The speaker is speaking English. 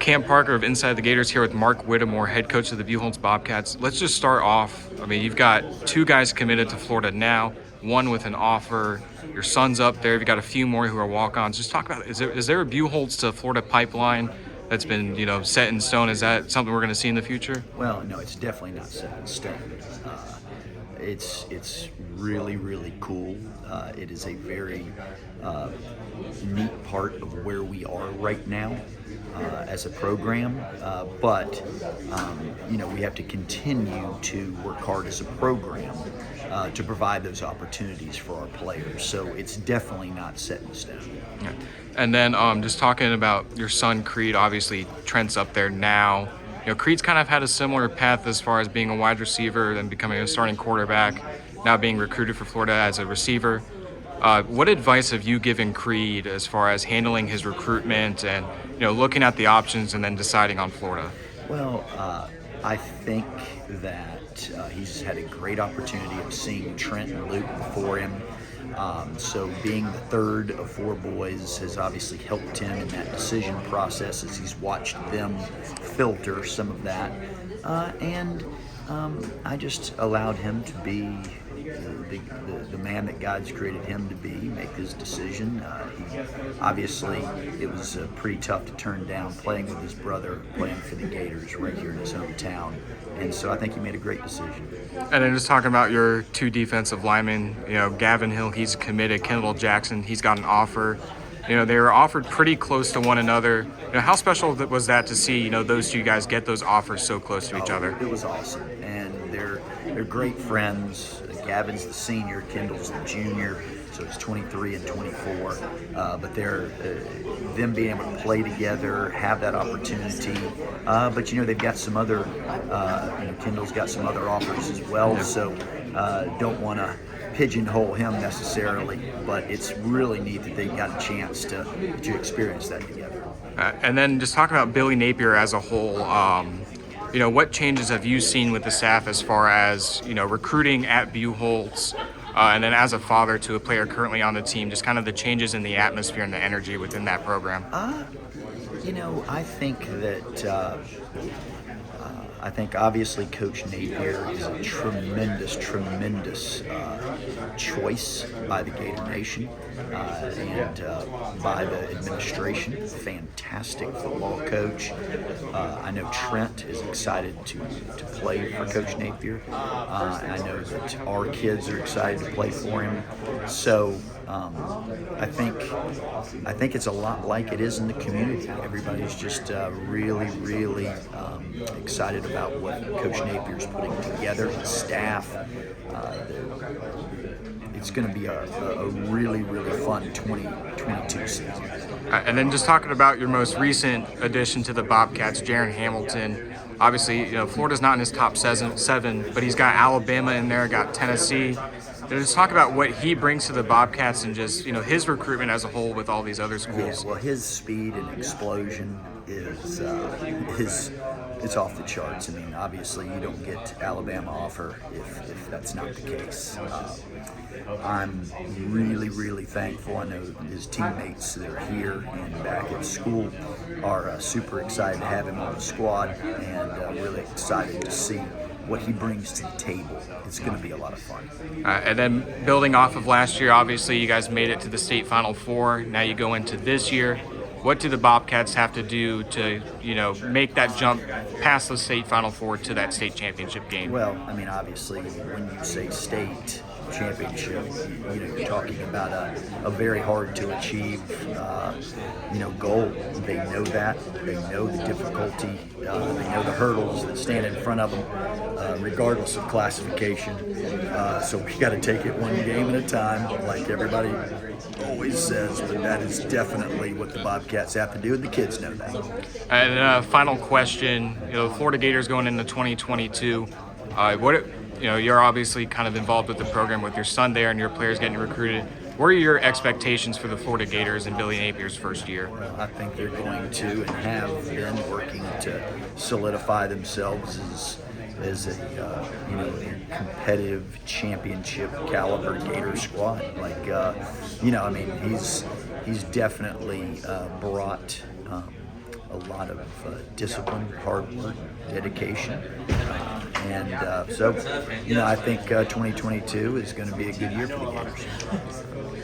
Cam Parker of Inside the Gators here with Mark Whittemore, head coach of the Buchholz Bobcats. Let's just start off. I mean, you've got two guys committed to Florida now, one with an offer. Your son's up there. You've got a few more who are walk-ons. Just talk about, is there a Buchholz to Florida pipeline that's been, set in stone? Is that something we're going to see in the future? Well, no, it's definitely not set in stone. It's really, really cool. It is a very neat part of where we are right now as a program, but we have to continue to work hard as a program to provide those opportunities for our players. So it's definitely not set in stone. Yeah. And then just talking about your son, Creed, obviously Trent's up there now. Creed's kind of had a similar path as far as being a wide receiver and becoming a starting quarterback, now being recruited for Florida as a receiver. What advice have you given Creed as far as handling his recruitment and, looking at the options and then deciding on Florida? Well, I think that he's had a great opportunity of seeing Trent and Luke before him. So being the third of four boys has obviously helped him in that decision process as he's watched them filter some of that. And I just allowed him to be the man that God's created him to be, make his decision. Obviously, it was pretty tough to turn down playing with his brother, playing for the Gators right here in his hometown. And so I think he made a great decision. And then just talking about your two defensive linemen, Gavin Hill, he's committed. Kendall Jackson, he's got an offer. They were offered pretty close to one another. How special was that to see, those two guys get those offers so close to each other? It was awesome. And they're great friends. Gavin's the senior, Kendall's the junior, so it's 23 and 24. But they're them being able to play together, have that opportunity. But they've got some other. Kendall's got some other offers as well. So don't want to pigeonhole him necessarily, but it's really neat that they got a chance to experience that together. And then just talking about Billy Napier as a whole. What changes have you seen with the staff as far as, recruiting at Buchholz, and then as a father to a player currently on the team, just kind of the changes in the atmosphere and the energy within that program? I think obviously Coach Napier is a tremendous choice by the Gator Nation and by the administration. Fantastic football coach. I know Trent is excited to play for Coach Napier. I know that our kids are excited to play for him. So I think it's a lot like it is in the community. Everybody's just really excited about what Coach Napier's putting together, his staff. It's going to be a really fun 2022 season. And then just talking about your most recent addition to the Bobcats, Jaron Hamilton. Obviously, Florida's not in his top seven, but he's got Alabama in there, got Tennessee. Just talk about what he brings to the Bobcats and just, his recruitment as a whole with all these other schools. Yeah, well, his speed and explosion is it's off the charts. I mean, obviously you don't get Alabama offer if that's not the case. I'm really thankful. I know his teammates that are here and back at school are super excited to have him on the squad and really excited to see what he brings to the table. It's going to be a lot of fun. And then building off of last year, obviously you guys made it to the state Final Four. Now you go into this year. What do the Bobcats have to do to, make that jump past the state Final Four to that state championship game? Well, I mean, obviously, when you say state championship, you're talking about a very hard to achieve, goal. They know that. They know the difficulty. They know the hurdles that stand in front of them, regardless of classification. So we got to take it one game at a time, like everybody always says, but that is definitely what the Bobcats have to do, and the kids know that. And final question, Florida Gators going into 2022, you're obviously kind of involved with the program with your son there and your players getting recruited. What are your expectations for the Florida Gators in Billy Napier's first year? Well, I think they're going to and have been working to solidify themselves as a competitive championship caliber Gator squad. He's definitely brought a lot of discipline, hard work, dedication. So, I think 2022 is going to be a good year for the Gators.